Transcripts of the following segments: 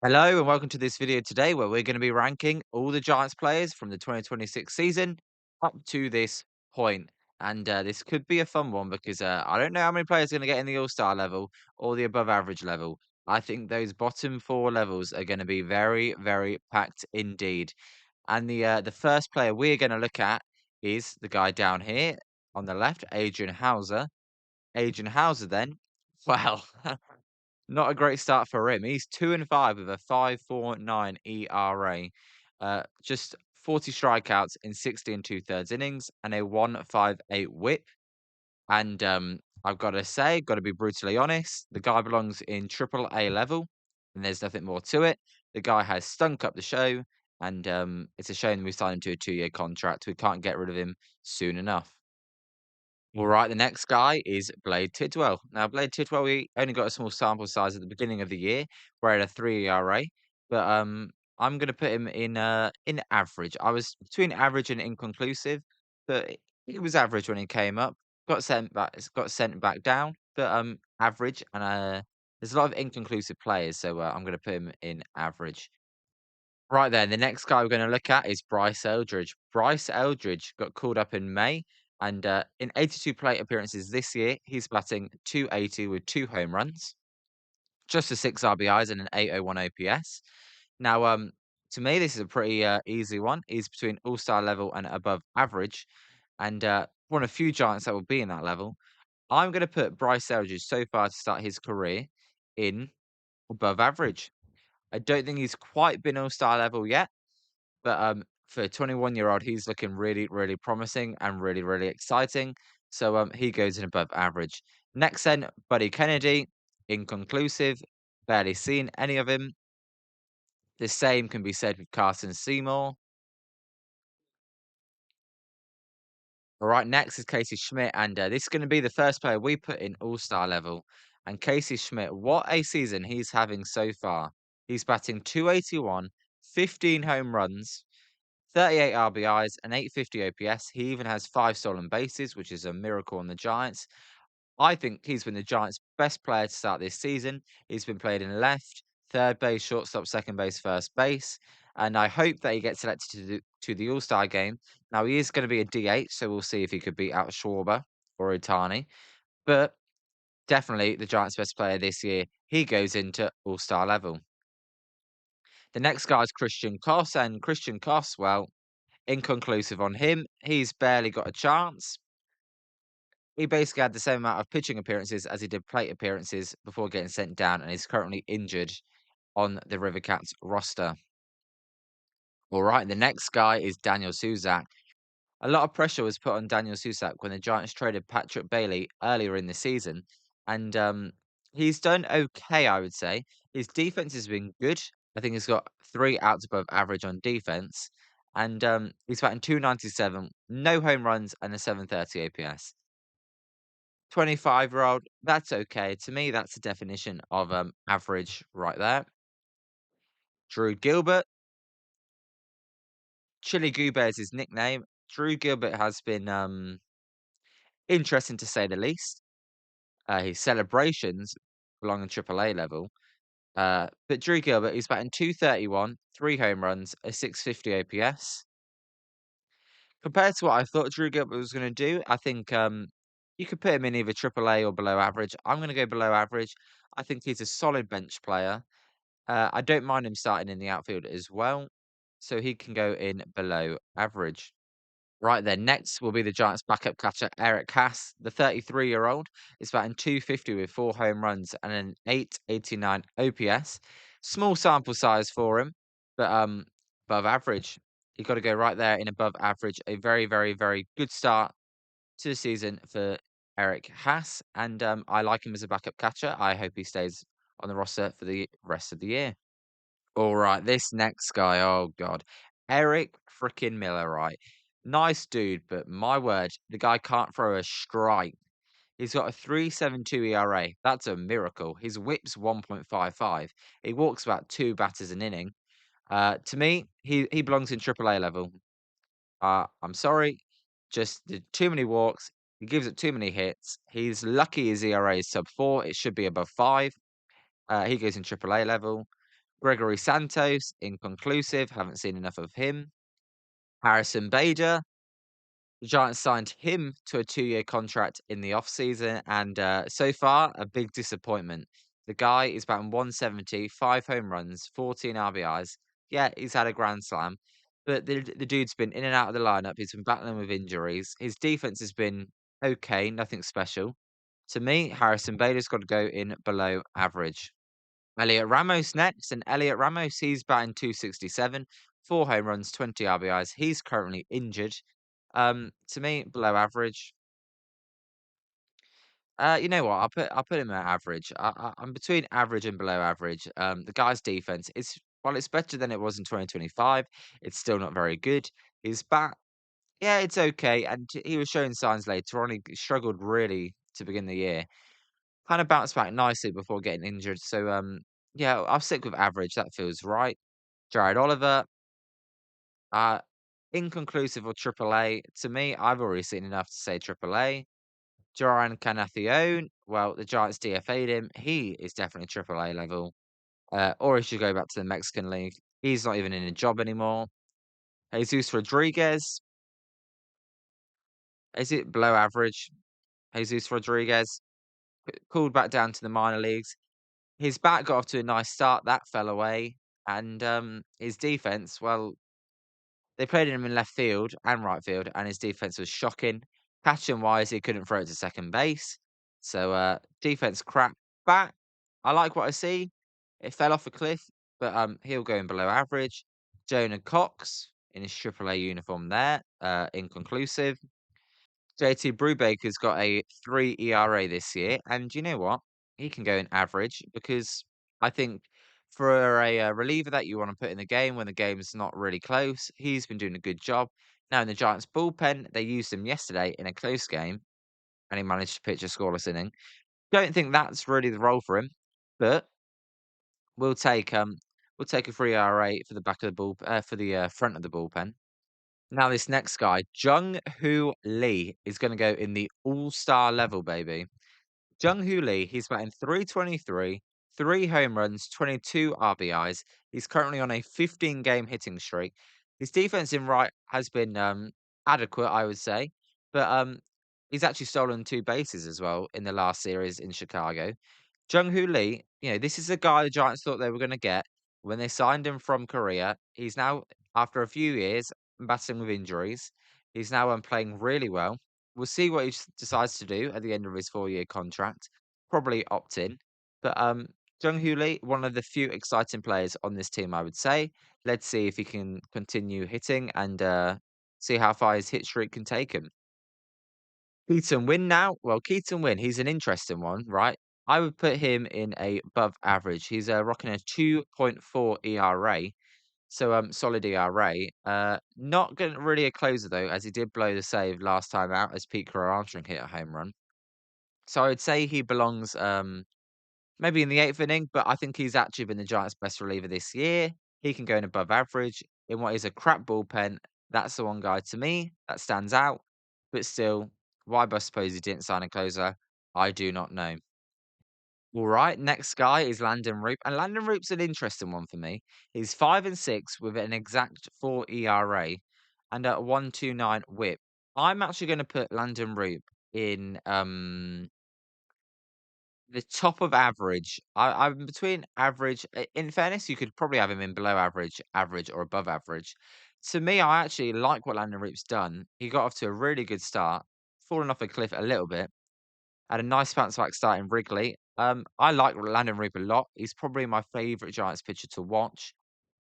Hello and welcome to this video today where we're going to be ranking all the Giants players from the 2026 season up to this point. And this could be a fun one because I don't know how many players are going to get in the All-Star level or the above average level. I think those bottom four levels are going to be very, very packed indeed. And the first player we're going to look at is the guy down here on the left, Adrian Hauser. Adrian Hauser then, well, not a great start for him. He's 2 and 5 with a 5.49 ERA. Just 40 strikeouts in 60 and two-thirds innings and a 1.58 whip. And I've got to say, got to be brutally honest, the guy belongs in triple A level, and there's nothing more to it. The guy has stunk up the show, and it's a shame we signed him to a 2-year contract. We can't get rid of him soon enough. All right, the next guy is Blade Tidwell. Now, Blade Tidwell, we only got a small sample size at the beginning of the year, where he had a 3 ERA, but I'm going to put him in average. I was between average and inconclusive, but he was average when he came up. Got sent back down, but average. And there's a lot of inconclusive players, so I'm going to put him in average. Right then, the next guy we're going to look at is Bryce Eldridge. Bryce Eldridge got called up in May, and in 82 plate appearances this year, he's batting 280 with 2 home runs, just a 6 RBIs and an 801 OPS. Now, to me, this is a pretty easy one. He's between all-star level and above average, and one of few Giants that will be in that level. I'm going to put Bryce Eldridge so far to start his career in above average. I don't think he's quite been all-star level yet, but, for a 21-year-old, he's looking really, really promising and really, really exciting. So, he goes in above average. Next then, Buddy Kennedy, inconclusive, barely seen any of him. The same can be said with Carson Seymour. All right, next is Casey Schmidt, and this is going to be the first player we put in All-Star level. And Casey Schmidt, what a season he's having so far. He's batting 281, 15 home runs, 38 RBIs, and 850 OPS. He even has 5 stolen bases, which is a miracle on the Giants. I think he's been the Giants' best player to start this season. He's been played in left, third base, shortstop, second base, first base. And I hope that he gets selected to the All-Star game. Now, he is going to be a DH, so we'll see if he could beat out Schwarber or Otani. But definitely the Giants' best player this year. He goes into All-Star level. The next guy is Christian Koss, and Christian Koss, well, inconclusive on him. He's barely got a chance. He basically had the same amount of pitching appearances as he did plate appearances before getting sent down, and is currently injured on the River Cats roster. All right, the next guy is Daniel Suzak. A lot of pressure was put on Daniel Suzak when the Giants traded Patrick Bailey earlier in the season, and he's done okay, I would say. His defense has been good. I think he's got 3 outs above average on defense, and he's batting 297, no home runs, and a 730 APS. 25-year-old, that's okay. To me, that's the definition of average right there. Drew Gilbert, Chili Goober is his nickname. Drew Gilbert has been interesting to say the least. His celebrations belong in Triple A level. But Drew Gilbert, he's batting 231, 3 home runs, a 650 OPS. Compared to what I thought Drew Gilbert was going to do, I think you could put him in either Triple A or below average. I'm going to go below average. I think he's a solid bench player. I don't mind him starting in the outfield as well, so he can go in below average. Right then, next will be the Giants' backup catcher, Eric Haas. The 33-year-old is batting 250 with 4 home runs and an 889 OPS. Small sample size for him, but above average. You've got to go right there in above average. A very, very, very good start to the season for Eric Haas, and I like him as a backup catcher. I hope he stays on the roster for the rest of the year. All right, this next guy, oh god, Eric freaking Miller, right? Nice dude, but my word, the guy can't throw a strike. He's got a 3.72 ERA. That's a miracle. His whip's 1.55. He walks about 2 batters an inning. To me, he belongs in Triple A level. I'm sorry, just did too many walks. He gives up too many hits. He's lucky his ERA is sub 4. It should be above 5. He goes in Triple A level. Gregory Santos, inconclusive. Haven't seen enough of him. Harrison Bader, the Giants signed him to a 2-year contract in the offseason, and so far, a big disappointment. The guy is batting 170, 5 home runs, 14 RBIs. Yeah, he's had a grand slam, but the dude's been in and out of the lineup. He's been battling with injuries. His defense has been okay, nothing special. To me, Harrison Bader's got to go in below average. Elliot Ramos next, and Elliot Ramos, he's batting 267, 4 home runs, 20 RBIs. He's currently injured. To me, below average. You know what? I'll put him at average. I'm between average and below average. The guy's defense is while it's better than it was in 2025, it's still not very good. His bat, yeah, it's okay, and he was showing signs later on. He struggled really to begin the year. Kind of bounced back nicely before getting injured. So, yeah, I'll stick with average. That feels right. Jared Oliver, uh, inconclusive or triple A. To me, I've already seen enough to say triple A. Joran Canafione, well, the Giants DFA'd him. He is definitely triple A level. Or he should go back to the Mexican League. He's not even in a job anymore. Jesus Rodriguez, is it below average? Jesus Rodriguez, called back down to the minor leagues. His bat got off to a nice start. That fell away. And his defense, well, they played him in left field and right field, and his defense was shocking. Catching wise, he couldn't throw it to second base. So defense crap. Bat, I like what I see. It fell off a cliff, but he'll go in below average. Jonah Cox in his AAA uniform there, inconclusive. JT Brubaker's got a 3 ERA this year, and you know what? He can go in average because I think for a reliever that you want to put in the game when the game's not really close, he's been doing a good job. Now in the Giants bullpen, they used him yesterday in a close game, and he managed to pitch a scoreless inning. Don't think that's really the role for him, but we'll take um we'll take a 3 ERA for the back of the bull for the front of the bullpen. Now this next guy, Jung Hoo Lee, is going to go in the all-star level, baby. Jung Hoo Lee, he's batting 323, 3 home runs, 22 RBIs. He's currently on a 15-game hitting streak. His defense in right has been adequate, I would say, but he's actually stolen 2 bases as well in the last series in Chicago. Jung-Hoo Lee, this is a guy the Giants thought they were gonna get when they signed him from Korea. He's now, after a few years battling with injuries, he's now, playing really well. We'll see what he decides to do at the end of his 4-year contract. Probably opt in. But, Jung-Hoo Lee, one of the few exciting players on this team, I would say. Let's see if he can continue hitting and, see how far his hit streak can take him. Keaton Win now. Well, Keaton Win, he's an interesting one, right? I would put him in a above average. He's rocking a 2.4 ERA, so solid ERA. Not going really a closer though, as he did blow the save last time out as Pete Crow Armstrong hit a home run. So I would say he belongs maybe in the eighth inning, but I think he's actually been the Giants' best reliever this year. He can go in above average in what is a crap bullpen. That's the one guy to me that stands out. But still, why I suppose he didn't sign a closer, I do not know. All right, next guy is Landon Roop, and Landon Roop's an interesting one for me. He's 5-6 with an exact 4 ERA and a 1.29 WHIP. I'm actually going to put Landon Roop in the top of average. I'm between average. In fairness, you could probably have him in below average, average, or above average. To me, I actually like what Landon Roop's done. He got off to a really good start, fallen off a cliff a little bit, had a nice bounce back start in Wrigley. I like Landon Roop a lot. He's probably my favorite Giants pitcher to watch.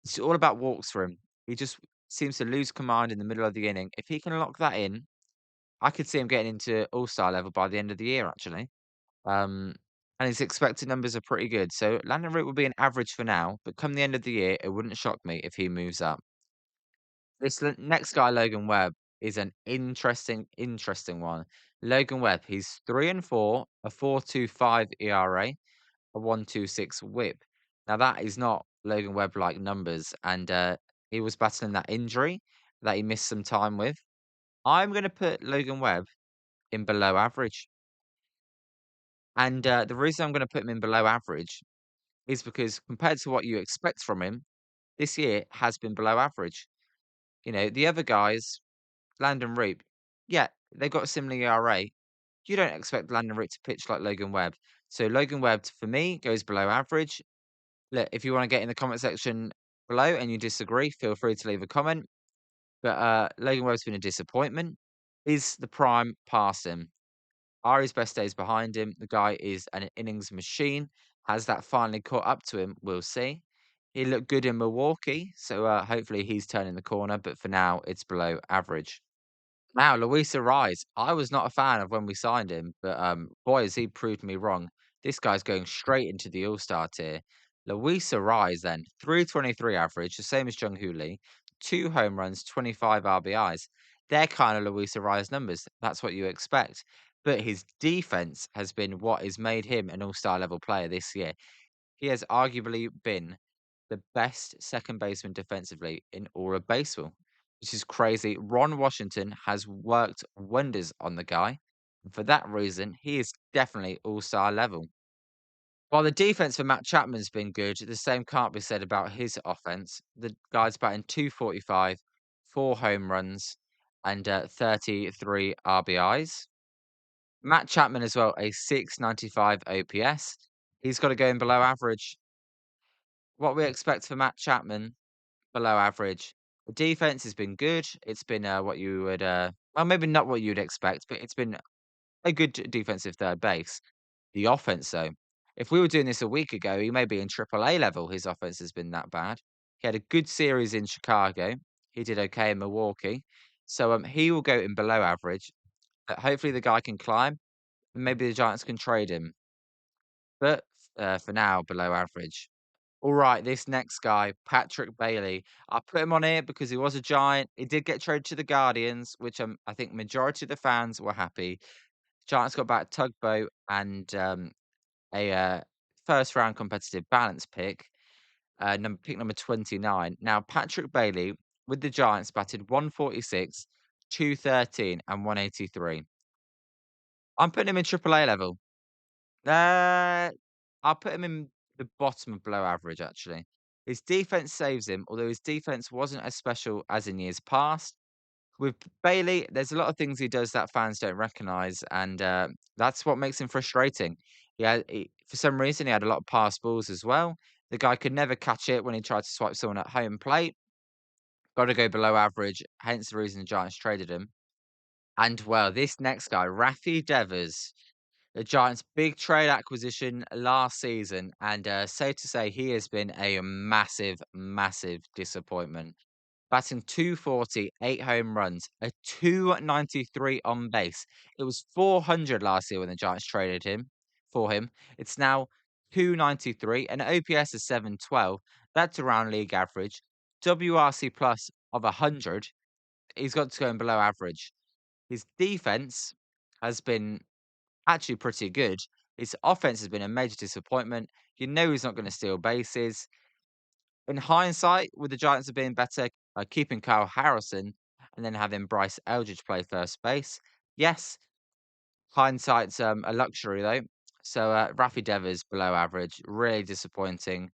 It's all about walks for him. He just seems to lose command in the middle of the inning. If he can lock that in, I could see him getting into All Star level by the end of the year. Actually. Um, and his expected numbers are pretty good. So Landon Root will be an average for now, but come the end of the year, it wouldn't shock me if he moves up. This next guy, Logan Webb, is an interesting one. Logan Webb, he's 3-4, a 4.25 ERA, a 1.26 WHIP. Now that is not Logan Webb like numbers, and he was battling that injury that he missed some time with. I'm going to put Logan Webb in below average. And the reason I'm going to put him in below average is because compared to what you expect from him, this year has been below average. The other guys, Landon Reap, yeah, they've got a similar ERA. You don't expect Landon Reap to pitch like Logan Webb. So Logan Webb, for me, goes below average. Look, if you want to get in the comment section below and you disagree, feel free to leave a comment. But Logan Webb's been a disappointment. Is the prime past him? Are his best days behind him? The guy is an innings machine. Has that finally caught up to him? We'll see. He looked good in Milwaukee, so hopefully he's turning the corner. But for now, it's below average. Now, Luis Rise, I was not a fan of when we signed him, but boy, has he proved me wrong. This guy's going straight into the All-Star tier. Luis Rise, then, 323 average, the same as Jung Hoo Lee, 2 home runs, 25 RBIs. They're kind of Luis Rise numbers. That's what you expect. But his defense has been what has made him an All-Star level player this year. He has arguably been the best second baseman defensively in all of baseball, which is crazy. Ron Washington has worked wonders on the guy. And for that reason, he is definitely all-star level. While the defense for Matt Chapman's been good, the same can't be said about his offense. The guy's batting 245, 4 home runs, and 33 RBIs. Matt Chapman as well, a 695 OPS. He's got to go in below average. What we expect for Matt Chapman, below average. The defense has been good. It's been, what you would, well, maybe not what you'd expect, but it's been a good defensive third base. The offense, though, if we were doing this a week ago, he may be in triple A level. His offense has been that bad. He had a good series in Chicago. He did okay in Milwaukee. So he will go in below average. Hopefully the guy can climb. And maybe the Giants can trade him. But for now, below average. All right, this next guy, Patrick Bailey. I put him on here because he was a Giant. He did get traded to the Guardians, which I think majority of the fans were happy. Giants got back Tugboat and a first round competitive balance pick, pick number 29. Now, Patrick Bailey with the Giants batted 146, 213, and 183. I'm putting him in triple A level. Uh, I'll put him in the bottom of below average, actually. His defense saves him, although his defense wasn't as special as in years past. With Bailey, there's a lot of things he does that fans don't recognize, and that's what makes him frustrating. For some reason, he had a lot of pass balls as well. The guy could never catch it when he tried to swipe someone at home plate. Got to go below average, hence the reason the Giants traded him. And well, this next guy, Rafi Devers. The Giants' big trade acquisition last season, and safe to say he has been a massive, massive disappointment. Batting 240, 8 home runs, a 293 on base. It was 400 last year when the Giants traded him for him. It's now 293, and OPS is 712. That's around league average. WRC plus of 100. He's got to go in below average. His defense has been actually pretty good. His offense has been a major disappointment. You know he's not going to steal bases. In hindsight, would the Giants have been better keeping Kyle Harrison and then having Bryce Eldridge play first base? Yes. Hindsight's a luxury though. So Rafi Devers below average, really disappointing.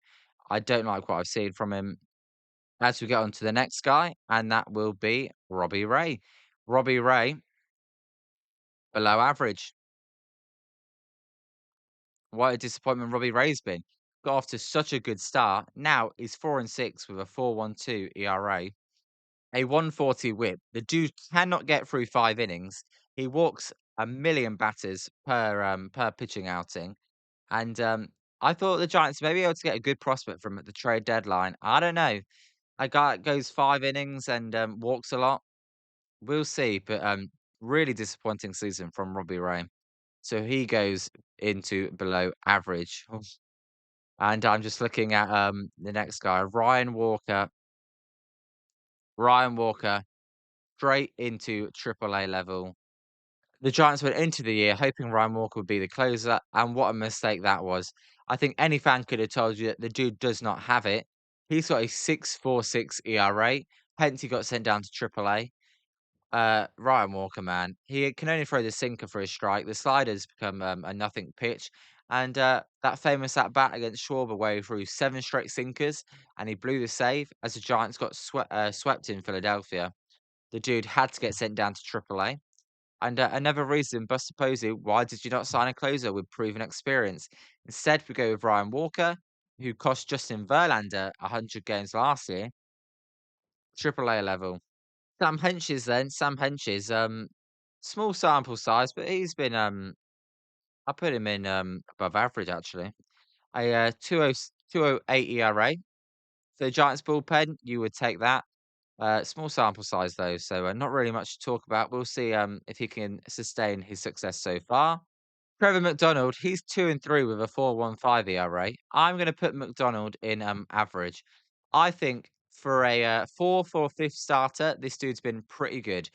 I don't like what I've seen from him. As we get on to the next guy, and that will be Robbie Ray. Robbie Ray, below average. What a disappointment Robbie Ray's been. Got off to such a good start. Now he's 4-6 with a 4.12 ERA, a 140 whip. The dude cannot get through 5 innings. He walks a million batters per pitching outing. And I thought the Giants may be able to get a good prospect from at the trade deadline. I don't know. A guy that goes 5 innings and walks a lot. We'll see. But really disappointing season from Robbie Ray. So he goes into below average. And I'm just looking at the next guy, Ryan Walker. Ryan Walker straight into triple A level. The Giants went into the year hoping Ryan Walker would be the closer, and what a mistake that was. I think any fan could have told you that the dude does not have it. He's got a 6.46 ERA, hence he got sent down to triple A. Ryan Walker, man, he can only throw the sinker for a strike. The sliders become a nothing pitch, And that famous at bat against Schwarber, where he threw 7 straight sinkers and he blew the save as the Giants got swept in Philadelphia. The dude had to get sent down to AAA. And another reason, Buster Posey, why did you not sign a closer with proven experience? Instead, we go with Ryan Walker, who cost Justin Verlander 100 games last year, AAA level. Sam Henches, small sample size, but he's been, I put him in above average actually. A 208 ERA. For the Giants bullpen, you would take that. Small sample size though, so not really much to talk about. We'll see if he can sustain his success so far. Trevor McDonald, he's 2-3 with a 4.15 ERA. I'm going to put McDonald in average. I think for a fourth or fifth starter, this dude's been pretty good.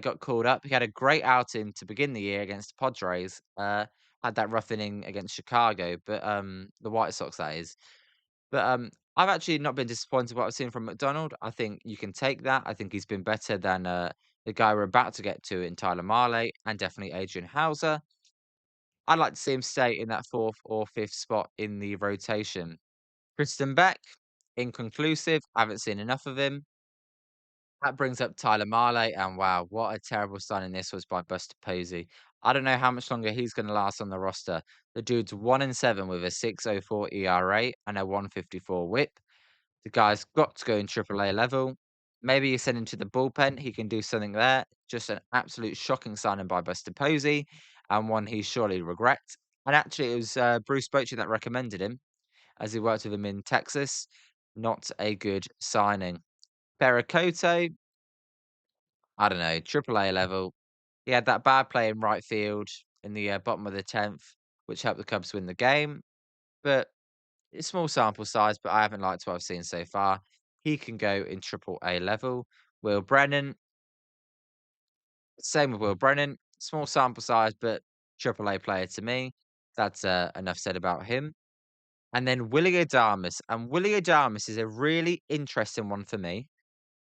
Got called up. He had a great outing to begin the year against the Padres. Had that rough inning against Chicago, but the White Sox that is. But I've actually not been disappointed what I've seen from McDonald. I think you can take that. I think he's been better than the guy we're about to get to in Tyler Mahle and definitely Adrian Hauser. I'd like to see him stay in that fourth or fifth spot in the rotation. Kristen Beck, inconclusive. I haven't seen enough of him. That brings up Tyler Mahle, and wow, what a terrible signing this was by Buster Posey. I don't know how much longer he's going to last on the roster. The dude's 1-7 with a 6.04 ERA and a 154 WHIP. The guy's got to go in AAA level. Maybe you send him to the bullpen. He can do something there. Just an absolute shocking signing by Buster Posey, and one he surely regrets. And actually, it was Bruce Bochy that recommended him, as he worked with him in Texas. Not a good signing. Pericote, I don't know, AAA level. He had that bad play in right field in the bottom of the 10th, which helped the Cubs win the game. But it's small sample size, but I haven't liked what I've seen so far. He can go in triple A level. Will Brennan, same with Will Brennan. Small sample size, but triple A player to me. That's enough said about him. And then Willie Adames. And Willie Adames is a really interesting one for me.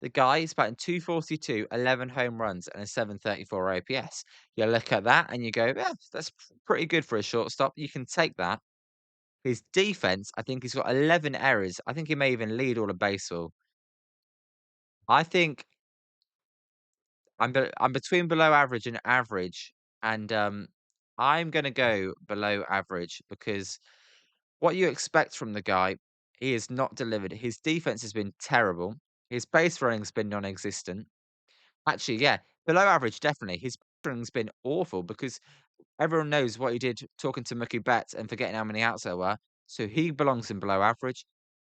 The guy is batting 242, 11 home runs, and a 734 OPS. You look at that and you go, yeah, that's pretty good for a shortstop. You can take that. His defense, I think he's got 11 errors. I think he may even lead all of baseball. I think I'm between below average and average, and I'm gonna go below average because what you expect from the guy, he has not delivered. His defense has been terrible. His base running's been non-existent. Actually, yeah, below average, definitely. His base running's been awful because everyone knows what he did talking to Mookie Betts and forgetting how many outs there were. So he belongs in below average.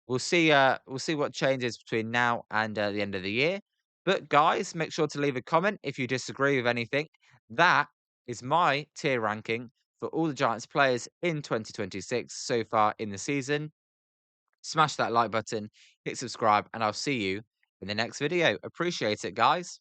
We'll see what changes between now and the end of the year. But guys, make sure to leave a comment if you disagree with anything. That is my tier ranking for all the Giants players in 2026 so far in the season. Smash that like button, hit subscribe, and I'll see you in the next video. Appreciate it, guys.